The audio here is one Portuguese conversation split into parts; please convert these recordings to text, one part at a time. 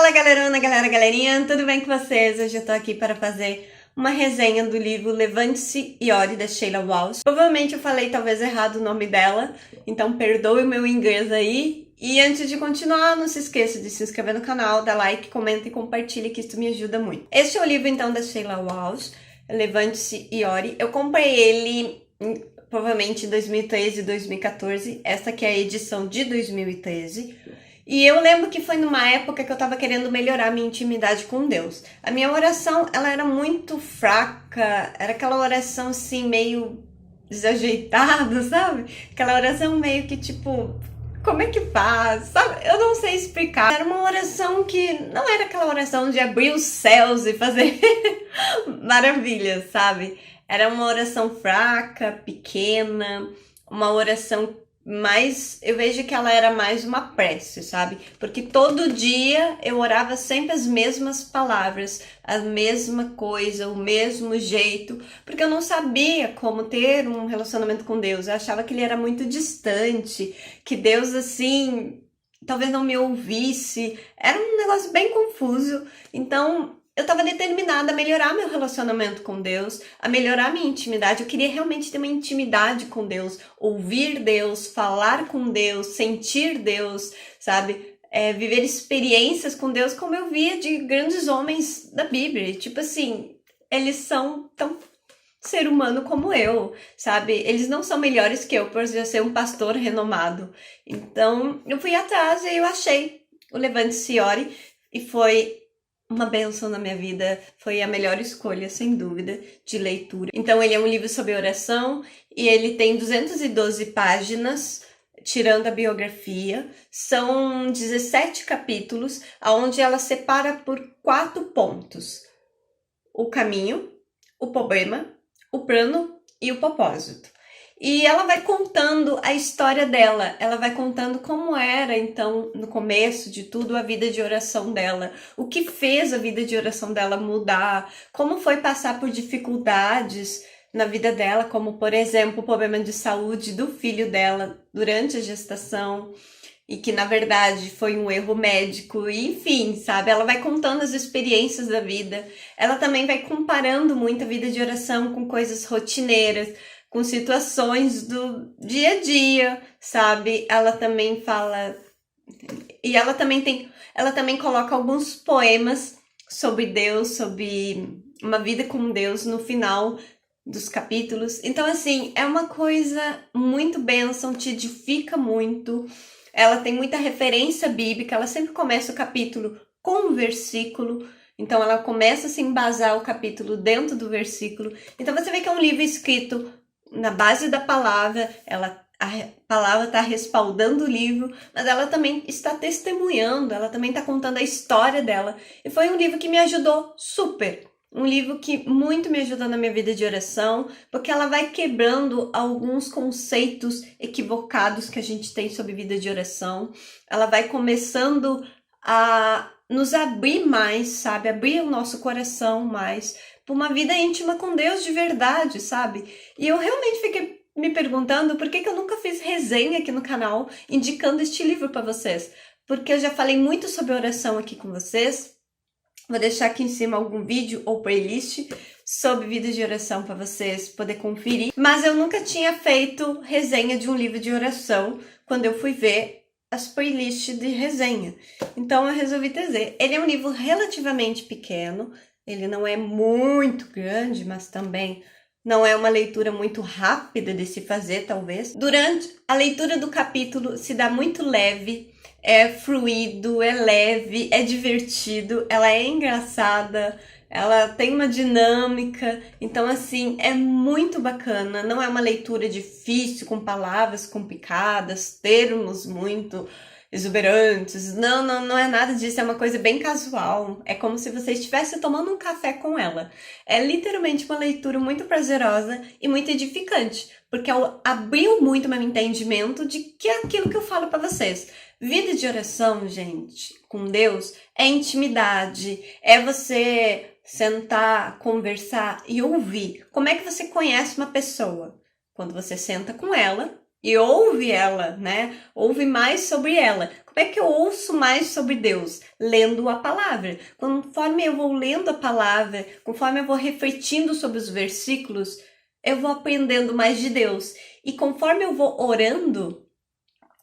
Fala galerona, galerinha, tudo bem com vocês? Hoje eu tô aqui para fazer uma resenha do livro Levante-se e Ore, da Sheila Walsh. Provavelmente eu falei talvez errado o nome dela, então perdoe o meu inglês aí. E antes de continuar, não se esqueça de se inscrever no canal, dar like, comenta e compartilha, que isso me ajuda muito. Este é o livro então da Sheila Walsh, Levante-se e Ore. Eu comprei ele provavelmente em 2013 e 2014, essa aqui é a edição de 2013. E eu lembro que foi numa época que eu tava querendo melhorar minha intimidade com Deus. A minha oração, ela era muito fraca, era aquela oração assim, meio desajeitada, sabe? Aquela oração meio que tipo, como é que faz? Sabe? Eu não sei explicar. Era uma oração que não era aquela oração de abrir os céus e fazer maravilhas, sabe? Era uma oração fraca, pequena, uma oração mas eu vejo que ela era mais uma prece, sabe? Porque todo dia eu orava sempre as mesmas palavras, a mesma coisa, o mesmo jeito, porque eu não sabia como ter um relacionamento com Deus. Eu achava que ele era muito distante, que Deus, assim, talvez não me ouvisse. Era um negócio bem confuso. Então, eu estava determinada a melhorar meu relacionamento com Deus, a melhorar minha intimidade. Eu queria realmente ter uma intimidade com Deus, ouvir Deus, falar com Deus, sentir Deus, sabe? Viver experiências com Deus como eu via de grandes homens da Bíblia. Tipo assim, eles são tão ser humano como eu, sabe? Eles não são melhores que eu por ser um pastor renomado. Então, eu fui atrás e eu achei o Levante-se e Ore e foi uma bênção na minha vida, foi a melhor escolha, sem dúvida, de leitura. Então ele é um livro sobre oração e ele tem 212 páginas, tirando a biografia. São 17 capítulos, onde ela separa por 4 pontos: o caminho, o problema, o plano e o propósito. E ela vai contando a história dela, ela vai contando como era, então, no começo de tudo, a vida de oração dela, o que fez a vida de oração dela mudar, como foi passar por dificuldades na vida dela, como, por exemplo, o problema de saúde do filho dela durante a gestação, e que, na verdade, foi um erro médico, e, enfim, sabe? Ela vai contando as experiências da vida, ela também vai comparando muito a vida de oração com coisas rotineiras, com situações do dia a dia, sabe? Ela também fala... E ela também coloca alguns poemas sobre Deus, sobre uma vida com Deus no final dos capítulos. Então, assim, é uma coisa muito bênção, te edifica muito. Ela tem muita referência bíblica, ela sempre começa o capítulo com um versículo. Então, ela começa a se embasar o capítulo dentro do versículo. Então, você vê que é um livro escrito na base da palavra, a palavra está respaldando o livro, mas ela também está testemunhando, ela também está contando a história dela. E foi um livro que me ajudou super. Um livro que muito me ajudou na minha vida de oração, porque ela vai quebrando alguns conceitos equivocados que a gente tem sobre vida de oração. Ela vai começando a nos abrir mais, sabe? Abrir o nosso coração mais para uma vida íntima com Deus de verdade, sabe? E eu realmente fiquei me perguntando por que eu nunca fiz resenha aqui no canal indicando este livro para vocês. Porque eu já falei muito sobre oração aqui com vocês. Vou deixar aqui em cima algum vídeo ou playlist sobre vida de oração para vocês poderem conferir. Mas eu nunca tinha feito resenha de um livro de oração quando eu fui ver as playlists de resenha. Então eu resolvi trazer. Ele é um livro relativamente pequeno, ele não é muito grande, mas também não é uma leitura muito rápida de se fazer, talvez. Durante a leitura do capítulo se dá muito leve, é fluido, é leve, é divertido, ela é engraçada, ela tem uma dinâmica, então assim, é muito bacana, não é uma leitura difícil, com palavras complicadas, termos muito exuberantes, não é nada disso, é uma coisa bem casual, é como se você estivesse tomando um café com ela. É literalmente uma leitura muito prazerosa e muito edificante, porque abriu muito meu entendimento de que é aquilo que eu falo para vocês. Vida de oração, gente, com Deus, é intimidade, é você sentar, conversar e ouvir. Como é que você conhece uma pessoa? Quando você senta com ela e ouve ela, né? Ouve mais sobre ela. Como é que eu ouço mais sobre Deus? Lendo a palavra. Conforme eu vou lendo a palavra, conforme eu vou refletindo sobre os versículos, eu vou aprendendo mais de Deus. E conforme eu vou orando,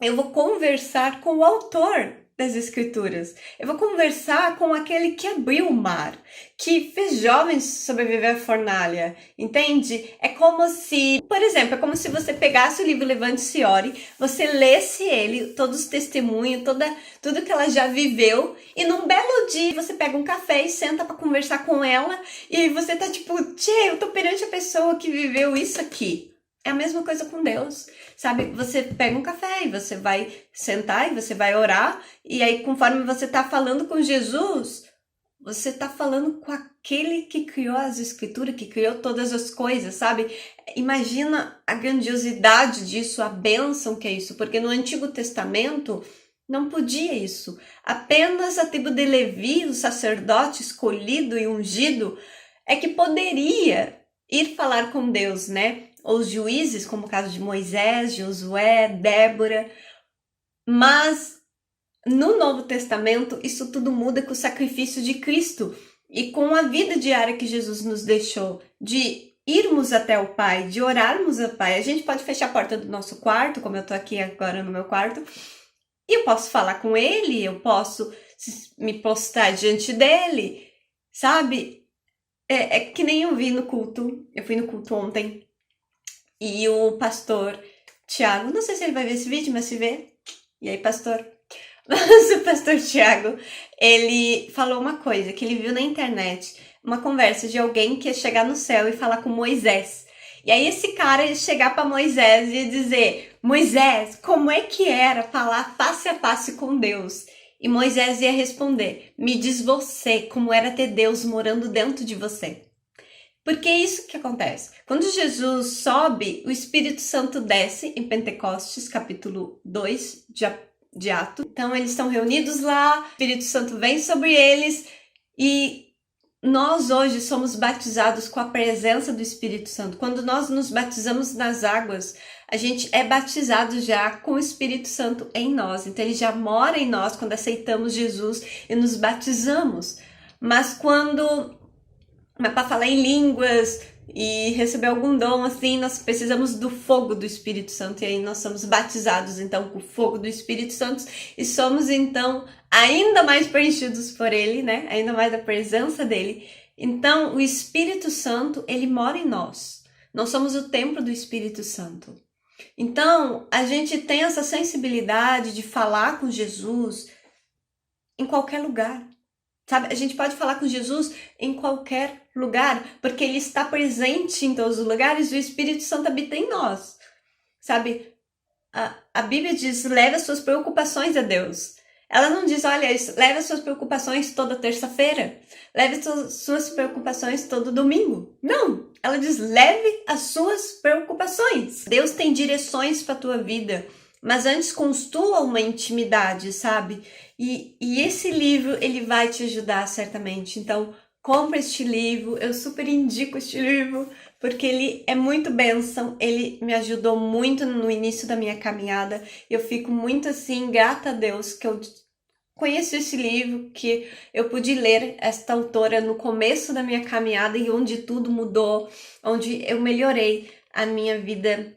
eu vou conversar com o autor das escrituras. Eu vou conversar com aquele que abriu o mar, que fez jovens sobreviver à fornalha, entende? É como se, por exemplo, é como se você pegasse o livro Levante-se e Ore, você lesse ele, todos os testemunhos, tudo que ela já viveu, e num belo dia você pega um café e senta para conversar com ela, e você tá tipo, tchê, eu tô perante a pessoa que viveu isso aqui. É a mesma coisa com Deus, sabe? Você pega um café e você vai sentar e você vai orar, e aí conforme você tá falando com Jesus, você tá falando com aquele que criou as escrituras, que criou todas as coisas, sabe? Imagina a grandiosidade disso, a bênção que é isso, porque no Antigo Testamento não podia isso. Apenas a tribo de Levi, o sacerdote escolhido e ungido, é que poderia ir falar com Deus, né? Os juízes, como o caso de Moisés, Josué, Débora. Mas no Novo Testamento, isso tudo muda com o sacrifício de Cristo e com a vida diária que Jesus nos deixou, de irmos até o Pai, de orarmos ao Pai. A gente pode fechar a porta do nosso quarto, como eu tô aqui agora no meu quarto, e eu posso falar com Ele, eu posso me postrar diante dEle, sabe? É que nem eu vi no culto, eu fui no culto ontem, e o pastor Tiago, não sei se ele vai ver esse vídeo, mas se vê, e aí pastor? Mas o pastor Tiago, ele falou uma coisa que ele viu na internet, uma conversa de alguém que ia chegar no céu e falar com Moisés. E aí esse cara ia chegar para Moisés e ia dizer, Moisés, como é que era falar face a face com Deus? E Moisés ia responder, me diz você como era ter Deus morando dentro de você. Porque é isso que acontece. Quando Jesus sobe, o Espírito Santo desce em Pentecostes, capítulo 2 de Atos. Então eles estão reunidos lá, o Espírito Santo vem sobre eles e nós hoje somos batizados com a presença do Espírito Santo. Quando nós nos batizamos nas águas, a gente é batizado já com o Espírito Santo em nós. Então ele já mora em nós quando aceitamos Jesus e nos batizamos. Mas para falar em línguas e receber algum dom assim, nós precisamos do fogo do Espírito Santo, e aí nós somos batizados então com o fogo do Espírito Santo e somos então ainda mais preenchidos por ele, né? Ainda mais da presença dele. Então o Espírito Santo, ele mora em nós. Nós somos o templo do Espírito Santo. Então a gente tem essa sensibilidade de falar com Jesus em qualquer lugar. Sabe, a gente pode falar com Jesus em qualquer lugar, porque ele está presente em todos os lugares, o Espírito Santo habita em nós. Sabe, a Bíblia diz, leve as suas preocupações a Deus. Ela não diz, olha, leve as suas preocupações toda terça-feira, leve as suas preocupações todo domingo. Não, ela diz, leve as suas preocupações. Deus tem direções para a tua vida, mas antes construa uma intimidade, sabe? E esse livro, ele vai te ajudar certamente. Então, compra este livro, eu super indico este livro, porque ele é muito bênção, ele me ajudou muito no início da minha caminhada. Eu fico muito assim, grata a Deus que eu conheço esse livro, que eu pude ler esta autora no começo da minha caminhada e onde tudo mudou, onde eu melhorei a minha vida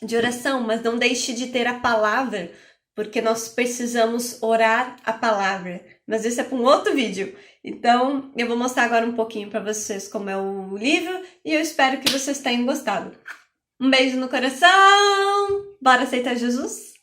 de oração. Mas não deixe de ter a palavra, porque nós precisamos orar a palavra. Mas isso é para um outro vídeo. Então, eu vou mostrar agora um pouquinho para vocês como é o livro e eu espero que vocês tenham gostado. Um beijo no coração! Bora aceitar Jesus?